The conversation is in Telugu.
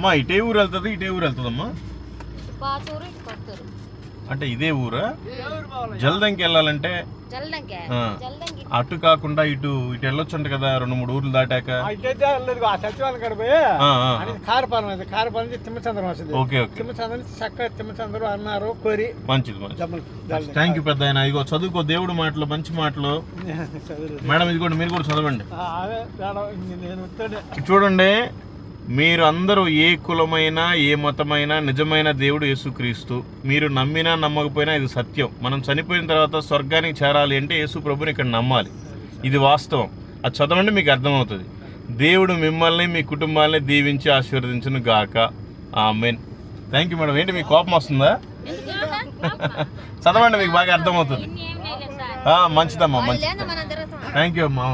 అమ్మా ఇటే ఊరు వెళ్తుంది, ఇటే ఊరు వెళ్తుందమ్మా. అంటే ఇదే ఊరా? జల్దంకి వెళ్ళాలంటే అటు కాకుండా ఇటు వెళ్ళొచ్చు అంట కదా, 2-3 ఊర్లు దాటాక. తిమ్మచంద్రం అన్నారు కోరి. మంచిది మంచిది, థ్యాంక్ యూ పెద్ద ఆయన. ఇదిగో చదువుకో దేవుడు మాటలు, మంచి మాటలు. మేడం ఇదిగోండి, మీరు కూడా చదవండి. చూడండి, మీరు అందరూ ఏ కులమైనా ఏ మతమైనా నిజమైన దేవుడు యేసుక్రీస్తు. మీరు నమ్మినా నమ్మకపోయినా ఇది సత్యం. మనం చనిపోయిన తర్వాత స్వర్గానికి చేరాలి అంటే యేసు ప్రభుని ఇక్కడ నమ్మాలి. ఇది వాస్తవం. అది చదవండి, మీకు అర్థమవుతుంది. దేవుడు మిమ్మల్ని మీ కుటుంబాన్ని దీవించి ఆశీర్వదించును గాక. ఆమేన్. Thank you madam. ఏంటి మీకు కోపం వస్తుందా? చదవండి, మీకు బాగా అర్థమవుతుంది. మంచిదమ్మా, మంచిది. థ్యాంక్ యూ అమ్మా.